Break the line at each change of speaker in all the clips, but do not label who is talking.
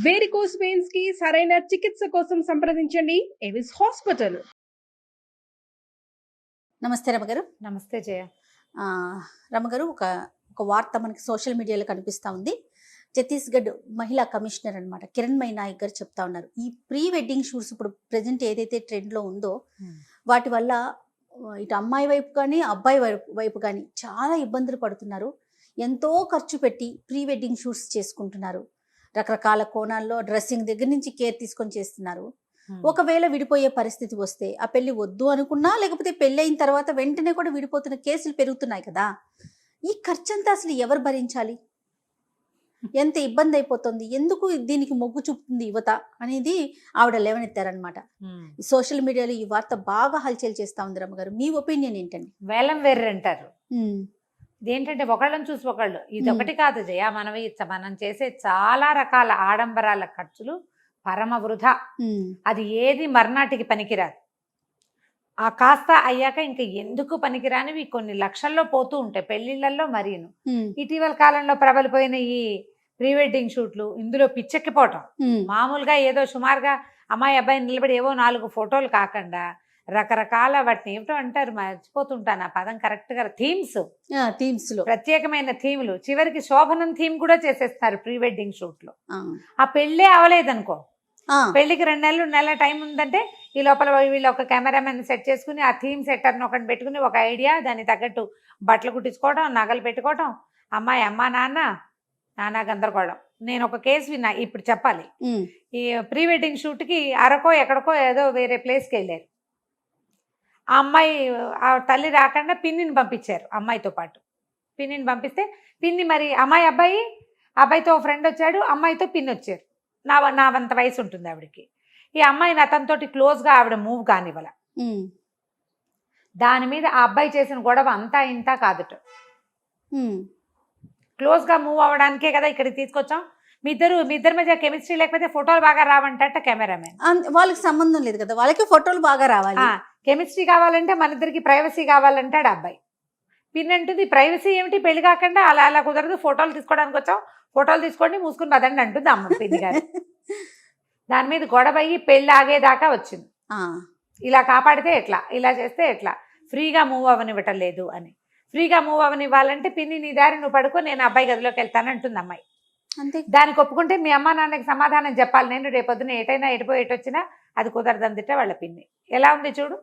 Varicose veins కి సరైన చికిత్స కోసం సంప్రదించండి ఎవిస్ హాస్పిటల్.
నమస్తే రమగారు.
నమస్తే జయ.
రమగారు, ఒక ఒక వార్త మనకి సోషల్ మీడియాలో కనిపిస్తూ ఉంది. ఛత్తీస్గఢ్ మహిళా కమిషనర్ అనమాట కిరణ్మయి నాయక్ గారు చెప్తా ఉన్నారు, ఈ ప్రీ వెడ్డింగ్ షూట్స్ ఇప్పుడు ప్రజెంట్ ఏదైతే ట్రెండ్లో ఉందో వాటి వల్ల ఇటు అమ్మాయి వైపు కానీ అబ్బాయి వైపు కానీ చాలా ఇబ్బందులు పడుతున్నారు. ఎంతో ఖర్చు పెట్టి ప్రీ వెడ్డింగ్ షూట్స్ చేసుకుంటున్నారు. రకరకాల కోణాల్లో డ్రెస్సింగ్ దగ్గర నుంచి కేర్ తీసుకొని చేస్తున్నారు. ఒకవేళ విడిపోయే పరిస్థితి వస్తే ఆ పెళ్లి వద్దు అనుకున్నా, లేకపోతే పెళ్ళి అయిన తర్వాత వెంటనే కూడా విడిపోతున్న కేసులు పెరుగుతున్నాయి కదా. ఈ ఖర్చంతా అసలు ఎవరు భరించాలి? ఎంత ఇబ్బంది అయిపోతుంది, ఎందుకు దీనికి మొగ్గు చూపుతుంది యువత అనేది ఆవిడ లేవనెత్తారనమాట. సోషల్ మీడియాలో ఈ వార్త బాగా హల్చల్ చేస్తా ఉంది. రమ్మగారు, మీ ఒపీనియన్ ఏంటండి?
వేలం వేర్రు అంటారు. ఇదేంటంటే ఒకళ్ళని చూసి ఒకళ్ళు. ఇది ఒకటి కాదు జయ, మనం చేసే చాలా రకాల ఆడంబరాల ఖర్చులు పరమ వృధా. అది ఏది మర్నాటికి పనికిరాదు. ఆ కాస్త అయ్యాక ఇంకా ఎందుకు పనికిరానివి కొన్ని లక్షల్లో పోతూ ఉంటాయి పెళ్లిళ్లలో. మరీను ఇటీవల కాలంలో ప్రబలిపోయిన ఈ ప్రీ వెడ్డింగ్ షూట్లు, ఇందులో పిచ్చెక్కిపోవటం. మామూలుగా ఏదో సుమారుగా అమ్మాయి అబ్బాయి నిలబడి ఏవో 4 ఫోటోలు కాకుండా రకరకాల వాటిని ఏమిటో అంటారు, మర్చిపోతుంటాను ఆ పదం కరెక్ట్ గా. థీమ్స్ లో ప్రత్యేకమైన థీములు, చివరికి శోభనం థీమ్ కూడా చేసేస్తారు ప్రీ వెడ్డింగ్ షూట్ లో. ఆ పెళ్ళే అవలేదనుకో, పెళ్లికి 2 నెలల టైం ఉందంటే ఈ లోపల వీళ్ళు ఒక కెమెరామెన్ సెట్ చేసుకుని ఆ థీమ్ సెట్టర్ని ఒకటి పెట్టుకుని ఒక ఐడియా, దానికి తగ్గట్టు బట్టలు కుట్టించుకోవడం, నగలు పెట్టుకోవడం, అమ్మాయి అమ్మా నాన్న గందరగోళం. నేను ఒక కేసు విన్నా, ఇప్పుడు చెప్పాలి. ఈ ప్రీ వెడ్డింగ్ షూట్కి అరకో ఎక్కడికో ఏదో వేరే ప్లేస్కి వెళ్ళారు. ఆ అమ్మాయి ఆ తల్లి రాకుండా పిన్నిని పంపించారు అమ్మాయితో పాటు. పిన్నిని పంపిస్తే పిన్ని మరి అబ్బాయితో ఫ్రెండ్ వచ్చాడు, అమ్మాయితో పిన్ని వచ్చారు. నా అంత వయసు ఉంటుంది ఆవిడకి. ఈ అమ్మాయిని అతనితోటి క్లోజ్గా ఆవిడ మూవ్ కానివ్వాల. దాని మీద ఆ అబ్బాయి చేసిన గొడవ అంతా ఇంత కాదుట. క్లోజ్గా మూవ్ అవ్వడానికే కదా ఇక్కడికి తీసుకొచ్చాం. మీ ఇద్దరి మధ్య కెమిస్ట్రీ లేకపోతే ఫోటోలు బాగా రావంట కెమెరామెన్.
వాళ్ళకి సంబంధం లేదు కదా, వాళ్ళకి ఫోటోలు బాగా రావాలి.
కెమిస్ట్రీ కావాలంటే మన ఇద్దరికి ప్రైవసీ కావాలంటాడు అబ్బాయి. పిన్ అంటుంది ప్రైవసీ ఏమిటి, పెళ్లి కాకుండా అలా కుదరదు, ఫోటోలు తీసుకోవడానికి వచ్చాం, ఫోటోలు తీసుకోండి మూసుకుని పదండి అంటుంది అమ్మ పిన్ని గారు. దాని మీద గొడవ అయ్యి పెళ్ళి ఆగేదాకా వచ్చింది. ఇలా కాపాడితే ఎట్లా, ఇలా చేస్తే ఎట్లా, ఫ్రీగా మూవ్ అవనివ్వటం లేదు అని. ఫ్రీగా మూవ్ అవనివ్వాలంటే పిన్ని నీ దారి నువ్వు పడుకో, నేను అబ్బాయి గదిలోకి వెళ్తానంటుంది అమ్మాయి.
అంతే.
దానికి ఒప్పుకుంటే మీ అమ్మ నాన్నకి సమాధానం చెప్పాలి, నేను రేపొద్దున ఎటైనా ఎటొచ్చినా అది కుదరదందిట వాళ్ళ పిన్ని. ఎలా ఉంది చూడు.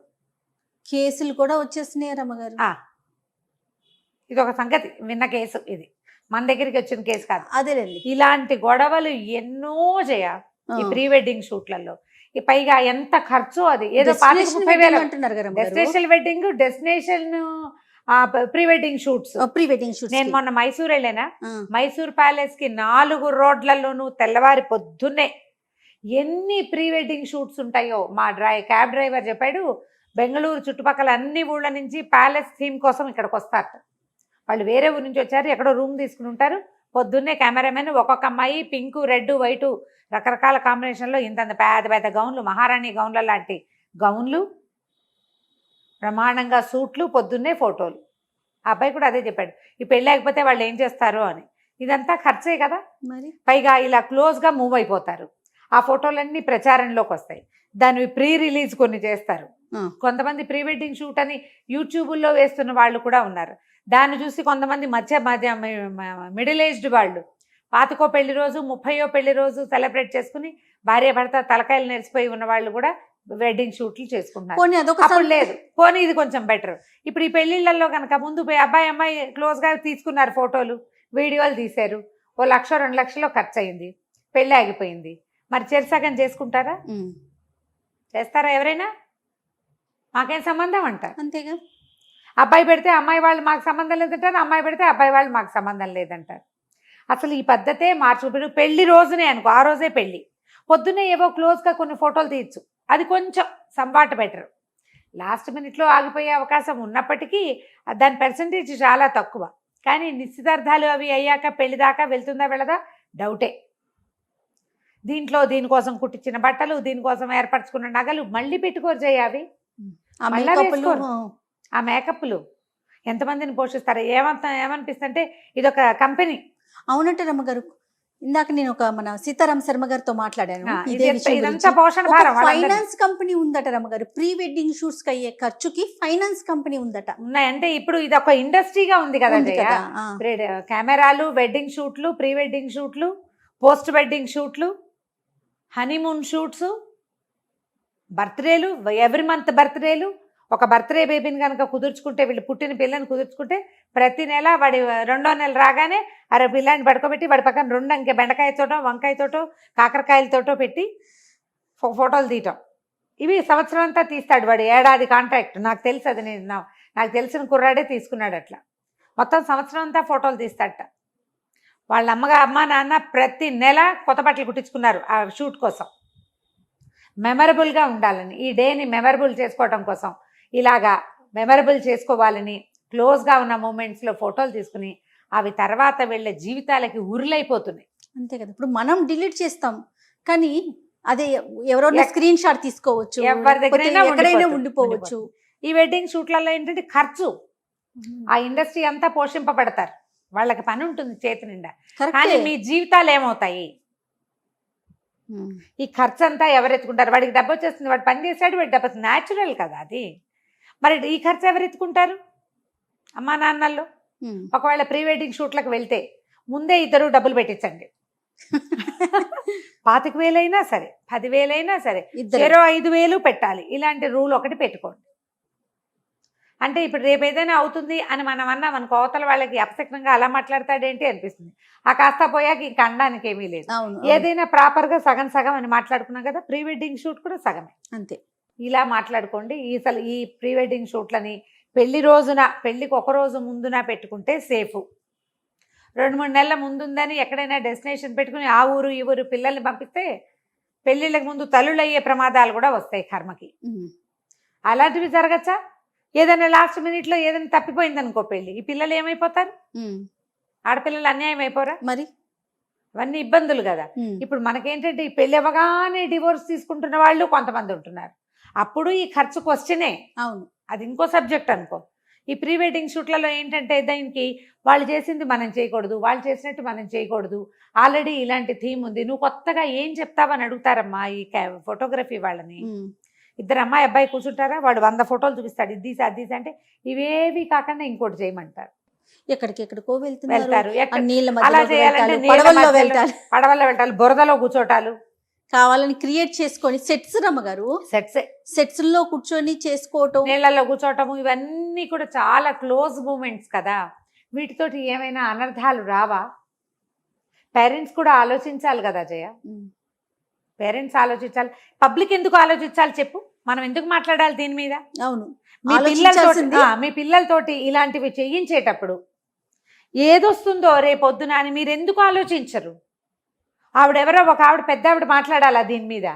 కేసులు కూడా వచ్చేస్తున్నాయి రమ్మగారు.
ఇది ఒక సంగతి, విన్న కేసు, ఇది మన దగ్గరికి వచ్చిన కేసు కాదు.
అదేలేండి.
ఇలాంటి గొడవలు ఎన్నో ఈ ప్రీ వెడ్డింగ్ షూట్లలో. పైగా ఎంత ఖర్చు, అది ఏదో 30,000 అంటున్నారు కదా. Destination wedding, destination pre wedding shoots. నేను మొన్న మైసూర్ వెళ్ళానా, మైసూర్ ప్యాలెస్ కి 4 రోడ్లలోనూ తెల్లవారి పొద్దున్నే ఎన్ని ప్రీ వెడ్డింగ్ షూట్స్ ఉంటాయో. మా క్యాబ్ డ్రైవర్ చెప్పాడు, బెంగళూరు చుట్టుపక్కల అన్ని ఊళ్ళ నుంచి ప్యాలెస్ థీమ్ కోసం ఇక్కడికి వస్తారు. వాళ్ళు వేరే ఊరి నుంచి వచ్చారు, ఎక్కడో రూమ్ తీసుకుని ఉంటారు. పొద్దున్నే కెమెరామెన్ ఒక్కొక్క అమ్మాయి పింక్, రెడ్, వైటు రకరకాల కాంబినేషన్లో ఇంత పెద్ద గౌన్లు, మహారాణి గౌన్ల లాంటి గౌన్లు, ప్రమాణంగా సూట్లు, పొద్దున్నే ఫోటోలు. ఆ అబ్బాయి కూడా అదే చెప్పాడు, ఈ పెళ్ళి అయిపోతే వాళ్ళు ఏం చేస్తారో అని. ఇదంతా ఖర్చే కదా మరి. పైగా ఇలా క్లోజ్గా మూవ్ అయిపోతారు. ఆ ఫోటోలన్నీ ప్రచారంలోకి వస్తాయి. దాని ప్రీ రిలీజ్ కొన్ని చేస్తారు. కొంతమంది ప్రీ వెడ్డింగ్ షూట్ అని యూట్యూబుల్లో వేస్తున్న వాళ్ళు కూడా ఉన్నారు. దాన్ని చూసి కొంతమంది మధ్య మిడిల్ ఏజ్డ్ వాళ్ళు 25వ పెళ్లి రోజు, 30వ పెళ్లి రోజు సెలబ్రేట్ చేసుకుని భార్య భర్త తలకాయలు నెరిసిపోయి ఉన్న వాళ్ళు కూడా వెడ్డింగ్ షూట్లు చేసుకుంటున్నారు. అప్పుడు లేదు, పోనీ ఇది కొంచెం బెటర్. ఇప్పుడు ఈ పెళ్లిళ్లలో కనుక ముందు అమ్మాయి క్లోజ్గా తీసుకున్నారు, ఫోటోలు వీడియోలు తీశారు, 1 లక్ష 2 లక్షలో ఖర్చు అయింది, పెళ్ళి ఆగిపోయింది. మరి చెరసగం చేసుకుంటారా? చేస్తారా ఎవరైనా? మాకేం సంబంధం అంటారు.
అంతేగా.
అబ్బాయి పెడితే అమ్మాయి వాళ్ళు మాకు సంబంధం లేదంటారు, అమ్మాయి పెడితే అబ్బాయి వాళ్ళు మాకు సంబంధం లేదంటారు. అసలు ఈ పద్ధతే మార్చుకుని పెళ్లి రోజునే అనుకో, ఆ రోజే పెళ్ళి, పొద్దున్నే ఏవో క్లోజ్గా కొన్ని ఫోటోలు తీయచ్చు, అది కొంచెం సంబాట బెటర్. లాస్ట్ మినిట్లో ఆగిపోయే అవకాశం ఉన్నప్పటికీ దాని పర్సంటేజ్ చాలా తక్కువ. కానీ నిశ్చితార్థాలు అవి అయ్యాక పెళ్లి దాకా వెళ్తుందా వెళ్ళదా డౌటే. దీనికోసం కుట్టించిన బట్టలు, దీనికోసం ఏర్పరచుకున్న నగలు మళ్ళీ పెట్టుకోరు చేయాలి. ఆ మేకప్లు ఎంతమందిని పోషిస్తారు? ఏమనిపిస్తుంటే ఇదొక కంపెనీ.
అవునంటే రమ్మగారు, ఇందాక నేను మన సీతారాం శర్మ గారితో మాట్లాడాను ఇదే విషయం
ఇదంతా
గురించి.
పోషణ
ఒక
భారం వాళ్ళందరికీ.
ఫైనాన్స్ కంపెనీ ఉందట రమ్మగారు, ప్రీ వెడ్డింగ్ షూట్స్ కి అయ్యే ఖర్చుకి ఫైనాన్స్ కంపెనీ ఉందట.
ఉన్నాయంటే ఇప్పుడు ఇది ఒక ఇండస్ట్రీగా ఉంది కదా
ఉంది
జయ.
కదా, ఆ.
కెమెరాలు, వెడ్డింగ్ షూట్లు, ప్రీ వెడ్డింగ్ షూట్లు, పోస్ట్ వెడ్డింగ్ షూట్లు, హనీమూన్ షూట్స్, బర్త్డేలు, ఎవ్రీ మంత్ బర్త్డేలు. ఒక బర్త్డే బేబీని కనుక కుదుర్చుకుంటే, వీళ్ళు పుట్టిన పిల్లని కుదుర్చుకుంటే ప్రతి నెల వాడి 2వ నెల రాగానే అరే పిల్లాన్ని పడుకోబెట్టి వాడి పక్కన 2 అంకె బెండకాయతోటో, వంకాయతోటో, కాకరకాయలతోటో పెట్టి ఫోటోలు తీయటం. ఇవి సంవత్సరం అంతా తీస్తాడు వాడు. ఏడాది కాంట్రాక్ట్. నాకు తెలుసు అది. నాకు తెలిసిన కుర్రాడే తీసుకున్నాడు అట్లా. మొత్తం సంవత్సరం అంతా ఫోటోలు తీస్తాడట. వాళ్ళ అమ్మ నాన్న ప్రతి నెల కొత్త బట్టలు కుట్టించుకున్నారు ఆ షూట్ కోసం, మెమరబుల్గా ఉండాలని, ఈ డేని మెమరబుల్ చేసుకోవటం కోసం. ఇలాగా మెమరబుల్ చేసుకోవాలని క్లోజ్గా ఉన్న మూమెంట్స్లో ఫోటోలు తీసుకుని అవి తర్వాత వెళ్ళే జీవితాలకి ఉరులైపోతున్నాయి.
అంతే కదా, ఇప్పుడు మనం డిలీట్ చేస్తాం కానీ అదే ఎవరైనా స్క్రీన్ షాట్ తీసుకోవచ్చు,
ఎవరి దగ్గరైనా
ఎక్కడైనా ఉండిపోవచ్చు.
ఈ వెడ్డింగ్ షూట్లలో ఏంటంటే ఖర్చు, ఆ ఇండస్ట్రీ అంతా పోషింపబడతారు, వాళ్ళకి పని ఉంటుంది చేతి నిండా. కానీ మీ జీవితాలు ఏమవుతాయి? ఈ ఖర్చు అంతా ఎవరు ఎత్తుకుంటారు? వాడికి డబ్బు వచ్చేస్తుంది, వాడు పని చేశాడు, వాడి డబ్బు వస్తుంది, న్యాచురల్ కదా అది. మరి ఈ ఖర్చు ఎవరు ఎత్తుకుంటారు? అమ్మా నాన్నల్లో. ఒకవేళ ప్రీ వెడ్డింగ్ షూట్లకు వెళ్తే ముందే ఇద్దరు డబ్బులు పెట్టించండి. 25,000 అయినా సరే, 10,000 అయినా సరే, 5,000 పెట్టాలి. ఇలాంటి రూల్ ఒకటి పెట్టుకోండి. అంటే ఇప్పుడు రేపు ఏదైనా అవుతుంది అని మనం అన్నాం అనుకో, అవతల వాళ్ళకి అపశక్నంగా అలా మాట్లాడతాడేంటి అనిపిస్తుంది. ఆ కాస్త పోయాక ఇంక అనడానికి ఏమీ లేదు. ఏదైనా ప్రాపర్గా సగం సగం అని మాట్లాడుకున్నాం కదా, ప్రీ వెడ్డింగ్ షూట్ కూడా సగమే.
అంతే.
ఇలా మాట్లాడుకోండి. అసలు ఈ ప్రీ వెడ్డింగ్ షూట్లని పెళ్లి రోజున, పెళ్లికి ఒక రోజు ముందున పెట్టుకుంటే సేఫ్. 2-3 నెలల ముందుందని ఎక్కడైనా డెస్టినేషన్ పెట్టుకుని ఆ ఊరు ఈ ఊరు పిల్లల్ని పంపిస్తే పెళ్ళిళ్ళకి ముందు తల్లులు అయ్యే ప్రమాదాలు కూడా వస్తాయి కర్మకి. అలాంటివి జరగచ్చా? ఏదైనా లాస్ట్ మినిట్లో ఏదైనా తప్పిపోయింది అనుకో పెళ్ళి, ఈ పిల్లలు ఏమైపోతారు? ఆడపిల్లలు అన్యాయం అయిపోరా మరి? అవన్నీ ఇబ్బందులు కదా. ఇప్పుడు మనకేంటంటే ఈ పెళ్ళి అవ్వగానే డివోర్స్ తీసుకుంటున్న వాళ్ళు కొంతమంది ఉంటున్నారు. అప్పుడు ఈ ఖర్చు క్వశ్చనే.
అవును,
అది ఇంకో సబ్జెక్ట్ అనుకో. ఈ ప్రీ వెడ్డింగ్ షూట్లలో ఏంటంటే దానికి వాళ్ళు చేసింది మనం చేయకూడదు, వాళ్ళు చేసినట్టు మనం చేయకూడదు, ఆల్రెడీ ఇలాంటి థీమ్ ఉంది, నువ్వు కొత్తగా ఏం చెప్తావని అడుగుతారమ్మా ఈ ఫోటోగ్రఫీ వాళ్ళని. ఇద్దరు అమ్మాయి అబ్బాయి కూర్చుంటారా, వాడు 100 ఫోటోలు చూపిస్తాడు, ఇది తీసి అది తీసి అంటే ఇవేవి కాకుండా ఇంకోటి చేయమంటారు.
ఎక్కడికెక్కడికో
వెళ్తారు.
అలా చేయాలంటే
పడవల్లో వెళ్ళాలి, బురదలో కూర్చోటాలు
కావాలని క్రియేట్ చేసుకొని సెట్స్ రమ్మగారు, సెట్స్ లో కూర్చొని చేసుకోవటం,
నీళ్ళల్లో కూర్చోవటము, ఇవన్నీ కూడా చాలా క్లోజ్ మూమెంట్స్ కదా. వీటితోటి ఏమైనా అనర్థాలు రావా? పేరెంట్స్ కూడా ఆలోచించాలి కదా జయ. పేరెంట్స్ ఆలోచించాలి. పబ్లిక్ ఎందుకు ఆలోచించాలి చెప్పు? మనం ఎందుకు మాట్లాడాలి దీని మీద?
అవును,
మీ పిల్లలతోటి ఇలాంటివి చేయించేటప్పుడు ఏదొస్తుందో రేపొద్దున అని మీరు ఎందుకు ఆలోచించరు? ఆవిడెవరో ఒక ఆవిడ పెద్ద ఆవిడ మాట్లాడాలా దీని మీద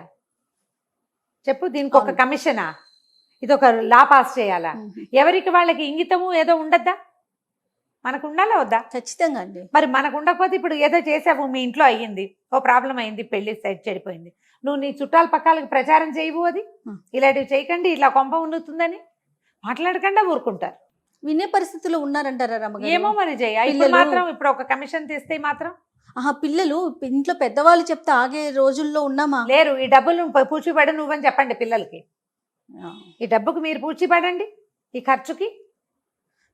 చెప్పు? దీనికి ఒక కమిషనా? ఇది ఒక లా పాస్ చేయాలా? ఎవరికి వాళ్ళకి ఇంగితము ఏదో ఉండద్దా? మనకు ఉండాలా వద్దా?
ఖచ్చితంగా అండి.
మరి మనకు ఉండకపోతే ఇప్పుడు ఏదో చేసావు, మీ ఇంట్లో అయ్యింది, ఓ ప్రాబ్లం అయింది, పెళ్లి సైడ్ చెడిపోయింది, నువ్వు నీ చుట్టాల పక్కలకి ప్రచారం చేయవు. అది ఇలాంటివి చేయకండి, ఇలా కొంప ఉండుతుందని మాట్లాడకుండా ఊరుకుంటారు.
వినే పరిస్థితుల్లో ఉన్నారంటారా రమ్మగారు?
ఏమో మరి జయ. ఇప్పుడు మాత్రం ఇప్పుడు ఒక కమిషన్ తెస్తే మాత్రం
పిల్లలు ఇంట్లో పెద్దవాళ్ళు చెప్తే ఆగే రోజుల్లో ఉన్నామా?
లేరు. ఈ డబ్బులు పూడ్చిపడు నువ్వని చెప్పండి పిల్లలకి. ఈ డబ్బుకి మీరు పూడ్చిపడండి, ఈ ఖర్చుకి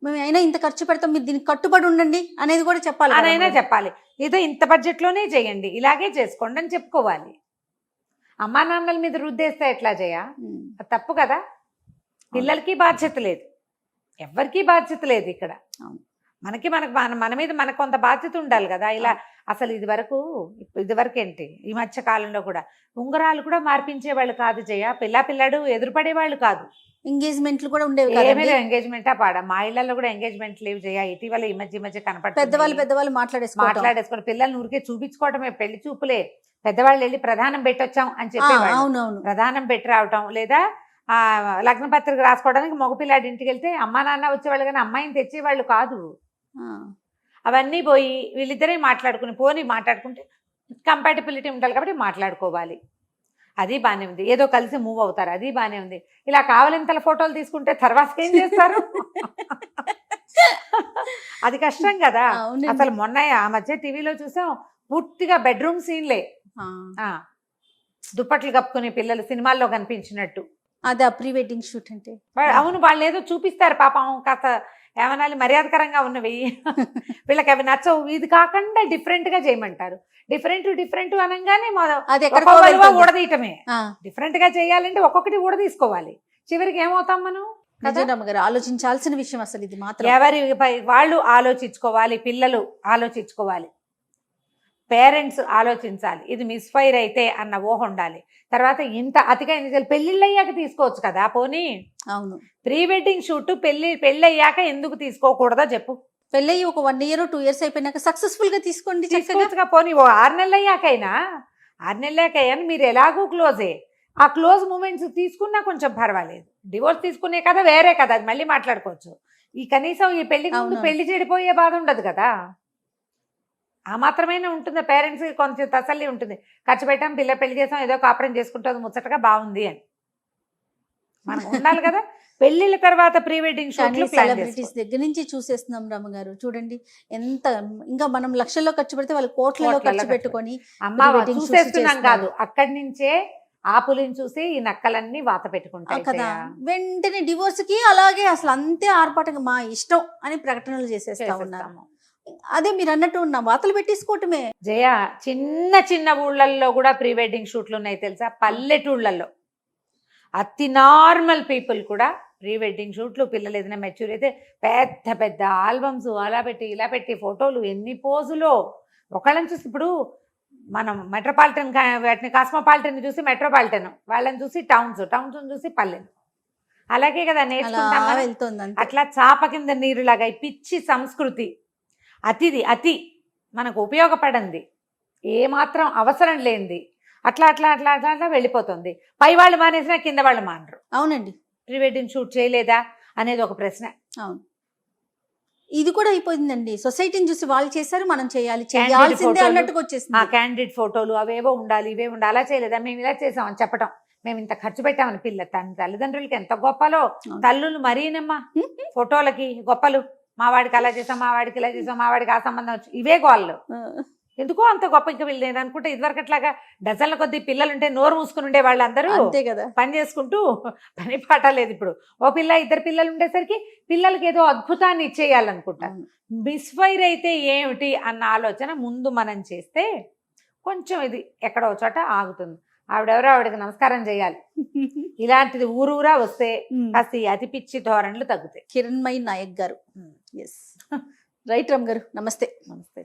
మేము అయినా ఇంత ఖర్చు పెడతాం, మీరు దీనికి కట్టుబడి ఉండండి అనేది కూడా చెప్పాలి.
అదైనా చెప్పాలి. ఏదో ఇంత బడ్జెట్లోనే చేయండి, ఇలాగే చేసుకోండి అని చెప్పుకోవాలి. అమ్మా నాన్నల మీద రుద్దేస్తే ఎట్లా జయ? తప్పు కదా. పిల్లలకి బాధ్యత లేదు, ఎవరికి బాధ్యత లేదు ఇక్కడ. మన మీద మనకు కొంత బాధ్యత ఉండాలి కదా. ఇలా అసలు ఇదివరకు ఏంటి, ఈ మధ్య కాలంలో కూడా ఉంగరాలు కూడా మార్పించే వాళ్ళు కాదు జయ. పిల్లాడు ఎదురుపడేవాళ్ళు కాదు.
ఎంగేజ్మెంట్లు కూడా ఉండేవి.
ఎంగేజ్మెంటా పాడా? మా ఇళ్లలో కూడా ఎంగేజ్మెంట్ లేవు జయ. ఇటీవల ఈ మధ్య కనపడుతుంది.
పెద్దవాళ్ళు
మాట్లాడేసుకోవడం, పిల్లల్ని ఊరికే చూపించుకోవటమే, పెళ్లి చూపులే. పెద్దవాళ్ళు వెళ్ళి ప్రధానం పెట్టొచ్చాం అని చెప్పేవాళ్ళు, ప్రధానం పెట్టి రావటం, లేదా లగ్న పత్రిక రాసుకోవడానికి మగపిల్లాడి ఇంటికి వెళ్తే అమ్మా నాన్న వచ్చేవాళ్ళు కానీ అమ్మాయిని తెచ్చేవాళ్ళు కాదు. అవన్నీ పోయి వీళ్ళిద్దరే మాట్లాడుకుంటే కంపాటిబిలిటీ ఉండాలి కాబట్టి మాట్లాడుకోవాలి. అది బాగానే ఉంది, ఏదో కలిసి మూవ్ అవుతారు, అది బాగానే ఉంది. ఇలా కావాలంతల ఫోటోలు తీసుకుంటే తర్వాత ఏం చేస్తారు? అది కష్టం కదా. అసలు మొన్న ఆ మధ్య టీవీలో చూసాం, పూర్తిగా బెడ్రూమ్ సీన్లే.
ఆ,
దుప్పట్లు కప్పుకునే పిల్లలు సినిమాల్లో కనిపించినట్టు.
అదే ప్రీ వెడ్డింగ్ షూట్ అంటే.
అవును, వాళ్ళు ఏదో చూపిస్తారు పాపం, కాస్త ఏమనాలి మర్యాదకరంగా ఉన్నవి. వీళ్ళకి అవి నచ్చవు. ఇది కాకుండా డిఫరెంట్ గా చేయమంటారు. డిఫరెంట్ అనగానే
అది
ఊడదీయటమే. డిఫరెంట్ గా చేయాలంటే ఒక్కొక్కటి ఊడదీసుకోవాలి. చివరికి ఏమవుతాం మనం?
గారు ఆలోచించాల్సిన విషయం అసలు ఇది మాత్రం.
ఎవరి వాళ్ళు ఆలోచించుకోవాలి, పిల్లలు ఆలోచించుకోవాలి, పేరెంట్స్ ఆలోచించాలి. ఇది మిస్ఫైర్ అయితే అన్న ఊహ ఉండాలి. తర్వాత ఇంత అతిగా పెళ్ళిళ్ళు అయ్యాక తీసుకోవచ్చు కదా పోనీ.
అవును,
ప్రీ వెడ్డింగ్ షూట్ పెళ్ళి అయ్యాక ఎందుకు తీసుకోకూడదో చెప్పు.
పెళ్ళయి ఒక 1 year 2 years అయిపోయినాక సక్సెస్ఫుల్ గా తీసుకోండి.
తీసుకోవచ్చుగా పోనీ. 6 నెలలు అయ్యాకైనా 6 నెలలు అయ్యాకైనా మీరు ఎలాగూ క్లోజే. ఆ క్లోజ్ మూమెంట్స్ తీసుకున్నా కొంచెం పర్వాలేదు. డివోర్స్ తీసుకునే కదా వేరే కదా, అది మళ్ళీ మాట్లాడుకోవచ్చు. ఈ కనీసం ఈ పెళ్లికి ముందు పెళ్లి చెడిపోయే బాధ ఉండదు కదా. ఆ మాత్రమైనా ఉంటుంది. పేరెంట్స్ కొంచెం తసల్లి ఉంటుంది. ఖర్చు పెట్టాం, పిల్ల పెళ్లి చేసాం, ఏదో కాపురం చేసుకుంటుంది, ముచ్చటగా బాగుంది అని మనం ఉండాలి కదా. పెళ్లిళ్ళ తర్వాత ప్రీ వెడ్డింగ్ షూట్లు
సెలబ్రిటీస్ దగ్గర నుంచి చూసేస్తున్నాం రమ్మగారు. చూడండి ఎంత, ఇంకా మనం లక్షల్లో ఖర్చు పెడితే వాళ్ళు కోట్లలో ఖర్చు పెట్టుకొని
చూసేస్తున్నాం కాదు, అక్కడి నుంచే ఆపులిని చూసి ఈ నక్కలన్నీ వాత పెట్టుకుంటాయి
కదా. వెంటనే డివోర్స్ కి అలాగే అసలు అంతే ఆర్పాటంగా మా ఇష్టం అని ప్రకటనలు చేసేస్తా ఉన్నాము. అదే మీరు అన్నట్టు నా వాతలు పెట్టేసుకోవటమే.
జయ, చిన్న ఊళ్ళల్లో కూడా ప్రీ వెడ్డింగ్ షూట్లు ఉన్నాయి తెలుసా. పల్లెటూళ్ళల్లో అతి నార్మల్ పీపుల్ కూడా ప్రీ వెడ్డింగ్ షూట్లు, పిల్లలు ఏదైనా మెచ్యూర్ అయితే పెద్ద ఆల్బమ్స్ అలా పెట్టి ఇలా పెట్టి ఫోటోలు, ఎన్ని పోజులో. ఒకళ్ళని చూసి ఇప్పుడు మనం మెట్రోపాలిటన్ వాటిని కాస్మోపాలిటన్ చూసి మెట్రోపాలిటన్, వాళ్ళని చూసి టౌన్స్ చూసి పల్లెలు. అలాగే కదా నేర్చుకుంటాం. అట్లా చాప కింద నీరులాగా పిచ్చి సంస్కృతి, అతి మనకు ఉపయోగపడింది, ఏమాత్రం అవసరం లేనిది అట్లా వెళ్ళిపోతుంది. పై వాళ్ళు మానేసినా కింద వాళ్ళు మానరు.
అవునండి.
ప్రీ వెడ్డింగ్ షూట్ చేయలేదా అనేది ఒక ప్రశ్న.
అవును, ఇది కూడా అయిపోయిందండి. సొసైటీని చూసి వాళ్ళు చేశారు, మనం చేయాల్సిందే అన్నట్టుగా వచ్చేసింది.
ఆ క్యాండిడేట్ ఫోటోలు అవేవో ఉండాలి, ఇవే ఉండాలి. అలా చేయలేదా, మేము ఇలా చేసామని చెప్పటం, మేము ఇంత ఖర్చు పెట్టామని. తల్లిదండ్రులకి ఎంత గొప్పలో. తల్లులు మరీనమ్మా ఫోటోలకి గొప్పలు. మా వాడికి అలా చేసాం, మా వాడికి ఇలా చేసాం, మా వాడికి ఆ సంబంధం వచ్చి, ఇవే గోళ్ళు. ఎందుకో అంత గొప్ప. ఇంకా వీళ్ళు నేను అనుకుంటే ఇదివరకు అట్లాగా డజన్ల కొద్ది పిల్లలు ఉంటే నోరు మూసుకుని ఉండే వాళ్ళు అందరూ
అంతే కదా,
పని చేసుకుంటూ. పని పాట లేదు. ఇప్పుడు ఓ పిల్ల 2 పిల్లలు ఉండేసరికి పిల్లలకి ఏదో అద్భుతాన్ని ఇచ్చేయాలనుకుంటారు. మిస్ఫైర్ అయితే ఏమిటి అన్న ఆలోచన ముందు మనం చేస్తే కొంచెం ఇది ఎక్కడో చోట ఆగుతుంది. ఆవిడికి నమస్కారం చేయాలి. ఇలాంటిది ఊరూరా వస్తే కాస్త అతి పిచ్చి ధోరణులు తగ్గుతాయి.
కిరణ్మయి నాయక్ గారు. రైట్ రమ్ గారు, నమస్తే.
నమస్తే.